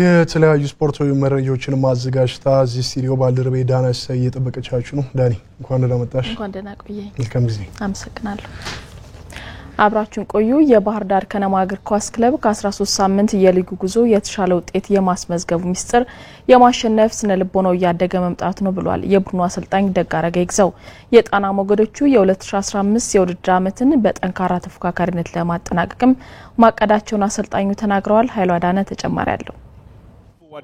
የተለያዩ ስፖርታዊ መረጃዎችን ማዘጋጅታ እዚህ ስቱዲዮ ባልደረቤ ዳናስ እየጠበቀቻችሁ ነው። ዳኒ እንኳን ደህና መጣሽ። እንኳን ደህና ቆየኝ። መልካም ጊዜ። አመሰግናለሁ። አብራችሁን ቆዩ። የባህር ዳር ከነማ እግር ኳስ ክለብ ከ13 ሳምንት የሊጉ ጉዞ የተሻለ ውጤት የማስመዝገቡ ሚስጥር የማሸነፍ ስነ ልቦናው ያደገ መምጣት ነው ብሏል የቡድኑ አሰልጣኝ ደጋረገ ይግዛው። የጣና ሞገዶቹ የ2015 የውድድር ዓመትን በጠንካራ ተፎካካሪነት ለማጠናቀቅም ማቀዳቸውን አሰልጣኙ ተናግረዋል። ኃይሉ አዳነ ተጨማሪ አለው።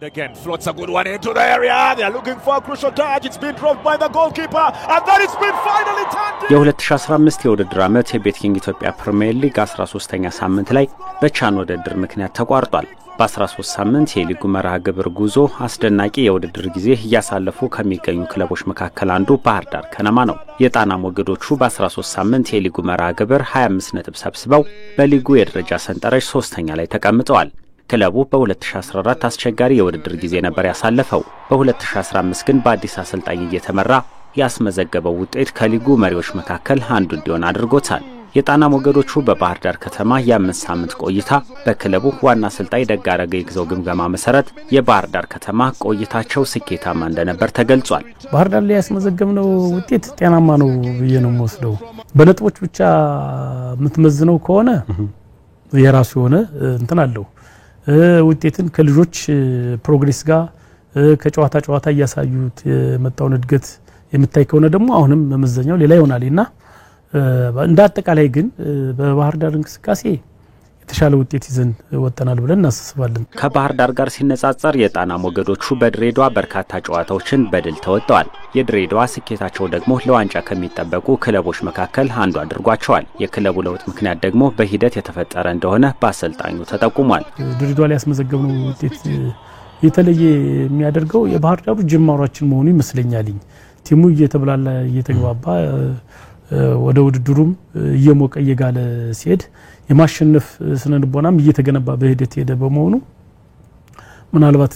Again, floats a good one into the area. They are looking for a crucial touch. It's been dropped by the goalkeeper, and then it's been finally turned. የ2015 የውድድር ዓመት የቤትኪንግ ኢትዮጵያ ፕሪሚየር ሊግ 13ኛ ሳምንት ላይ በቻን ውድድር ምክንያት ተቋርጧል። በ13 ሳምንት የሊጉ መርሃ ግብር ጉዞ አስደናቂ የውድድር ጊዜ እያሳለፉ ከሚገኙ ክለቦች መካከል አንዱ ባህር ዳር ከነማ ነው። የጣና ሞገዶቹ በ13 ሳምንት የሊጉ መርሃ ግብር 25 ነጥብ ሰብስበው በሊጉ የደረጃ ሰንጠረዥ 3ኛ ላይ ተቀምጠዋል። ክለቡ በ2014 አስቸጋሪ የውድድር ጊዜ ነበር ያሳለፈው። በ2015 ግን በአዲስ አሰልጣኝ እየተመራ ያስመዘገበው ውጤት ከሊጉ መሪዎች መካከል አንዱ እንዲሆን አድርጎታል። የጣና ሞገዶቹ በባህር ዳር ከተማ የ5 ሳምንት ቆይታ በክለቡ ዋና አሰልጣኝ ደጋረገ ይግዛው ግምገማ መሰረት የባህር ዳር ከተማ ቆይታቸው ስኬታማ እንደነበር ተገልጿል። ባህር ዳር ላይ ያስመዘገብነው ውጤት ጤናማ ነው ብዬ ነው የምወስደው። በነጥቦች ብቻ የምትመዝነው ከሆነ የራሱ ሆነ እንትን አለው። ውጤትን ከልጆች ፕሮግሬስ ጋር ከጨዋታ ጨዋታ ያሳዩት የመጣውን እድገት የምታይ ከሆነ ደግሞ አሁንም መመዘኛው ሌላ ይሆናልና እንደ አጠቃላይ ግን በባህር ዳር እንቅስቃሴ የተሻለ ውጤት ይዘን ወጣናል ብለን እናስባለን። ከባህር ዳር ጋር ሲነጻጸር የጣና ሞገዶቹ በድሬዳዋ በርካታ ጨዋታዎችን በድል ተወጥተዋል። የድሬዳዋ ስኬታቸው ደግሞ ለዋንጫ ከሚጠበቁ ክለቦች መካከል አንዱ አድርጓቸዋል። የክለቡ ለውጥ ምክንያት ደግሞ በሂደት የተፈጠረ እንደሆነ በአሰልጣኙ ተጠቁሟል። ድሬዳዋ ላይ ያስመዘገብነው ውጤት የተለየ የሚያደርገው የባህር ዳሩ ጅማሯችን መሆኑ ይመስለኛል። ቲሙ እየተብላላ እየተግባባ ወደ ውድድሩም እየሞቀ እየጋለ ሲሄድ የማሸነፍ ስነልቦናም እየተገነባ በሂደት ሄደ በመሆኑ ምናልባት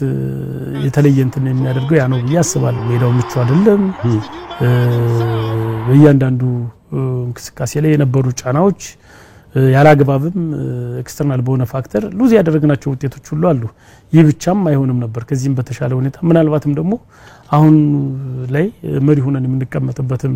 የተለየ እንትን የሚያደርገው ያ ነው ብዬ አስባለሁ። ሜዳው ምቹ አይደለም። በእያንዳንዱ እንቅስቃሴ ላይ የነበሩ ጫናዎች ያላግባብም ኤክስተርናል በሆነ ፋክተር ሉዝ ያደረግናቸው ውጤቶች ሁሉ አሉ። ይህ ብቻም አይሆንም ነበር። ከዚህም በተሻለ ሁኔታ ምናልባትም ደግሞ አሁን ላይ መሪ ሆነን የምንቀመጥበትም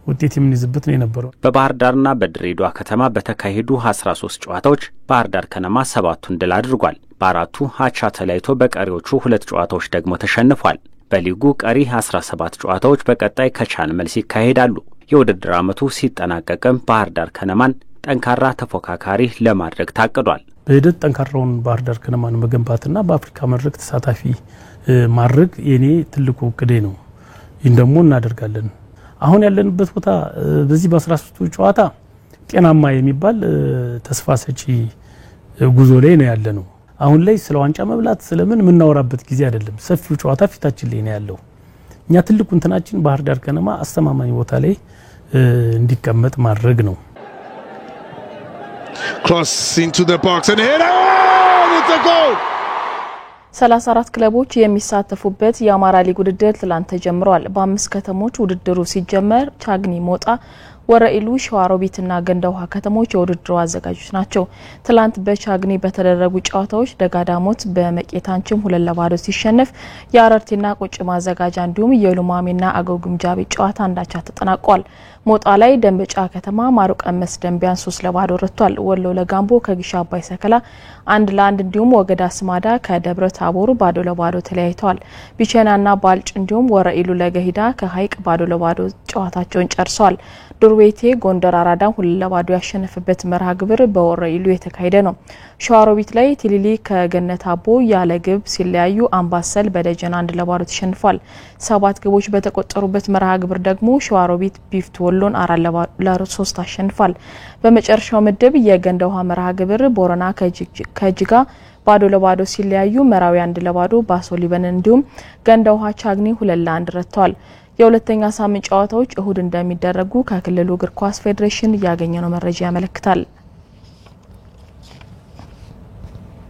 ውጤት የምንይዝበት ነው የነበረው። በባህር ዳርና በድሬዳዋ ከተማ በተካሄዱ 13 ጨዋታዎች ባህር ዳር ከነማ 7ቱን ድል አድርጓል። በአራቱ አቻ ተለያይቶ በቀሪዎቹ 2 ጨዋታዎች ደግሞ ተሸንፏል። በሊጉ ቀሪ 17 ጨዋታዎች በቀጣይ ከቻን መልስ ይካሄዳሉ። የውድድር ዓመቱ ሲጠናቀቅም ባህር ዳር ከነማን ጠንካራ ተፎካካሪ ለማድረግ ታቅዷል። በሂደት ጠንካራውን ባህር ዳር ከነማን መገንባትና በአፍሪካ መድረክ ተሳታፊ ማድረግ የኔ ትልቁ እቅዴ ነው። ይህን ደግሞ እናደርጋለን። አሁን ያለንበት ቦታ በዚህ በ13ቱ ጨዋታ ጤናማ የሚባል ተስፋ ሰጪ ጉዞ ላይ ነው ያለነው። አሁን ላይ ስለ ዋንጫ መብላት ስለምን ምናወራበት ጊዜ አይደለም። ሰፊው ጨዋታ ፊታችን ላይ ነው ያለው። እኛ ትልቁ እንትናችን ባህር ዳር ከነማ አስተማማኝ ቦታ ላይ እንዲቀመጥ ማድረግ ነው። Cross into the box and hit it! It's a goal! 34 ክለቦች የሚሳተፉበት የአማራ ሊግ ውድድር ትላንት ተጀምሯል። በ5 ከተሞች ውድድሩ ሲጀመር ቻግኒ፣ ሞጣ፣ ወረኢሉ፣ ሸዋሮቢትና ገንዳ ውሃ ከተሞች የውድድሩ አዘጋጆች ናቸው። ትላንት በቻግኒ በተደረጉ ጨዋታዎች ደጋዳሞት በመቄታንችም 2-0 ሲሸነፍ የአረርቲና ቁጭ ማዘጋጃ እንዲሁም የሉማሜና አገው ግምጃቤ ጨዋታ አንዳቻ ተጠናቋል። ሞጣ ላይ ደንበጫ ከተማ ማሩቀመስ ደንቢያን 3-0 ረቷል። ወሎ ለጋምቦ ከግሻ አባይ ሰከላ 1-1 እንዲሁም ወገዳ ስማዳ ከደብረ ታቦር 0-0 ተለያይተዋል። ቢቸናና ባልጭ እንዲሁም ወረኢሉ ለገሂዳ ከሀይቅ 0-0 ጨዋታቸውን ጨርሰዋል። ዱርቤቴ ጎንደር አራዳ 2-0 ያሸነፈበት መርሃ ግብር በወረኢሉ የተካሄደ ነው። ሸዋሮቢት ላይ ቲሊሊ ከገነት አቦ ያለ ግብ ሲለያዩ አምባሰል በደጀና 1-0 ተሸንፏል። 7 ግቦች በተቆጠሩበት መርሃ ግብር ደግሞ ሸዋሮቢት ቢፍት ወሎን 4-3 አሸንፏል። በመጨረሻው ምድብ የገንዳ ውሃ መርሃ ግብር ቦረና ከጅጋ 0-0 ሲለያዩ መራዊ 1-0 ባሶ ሊበን እንዲሁም ገንዳ ውሃ ቻግኒ 2-1 ረቷል። የሁለተኛ ሳምንት ጨዋታዎች እሁድ እንደሚደረጉ ከክልሉ እግር ኳስ ፌዴሬሽን ያገኘነው መረጃ ያመለክታል።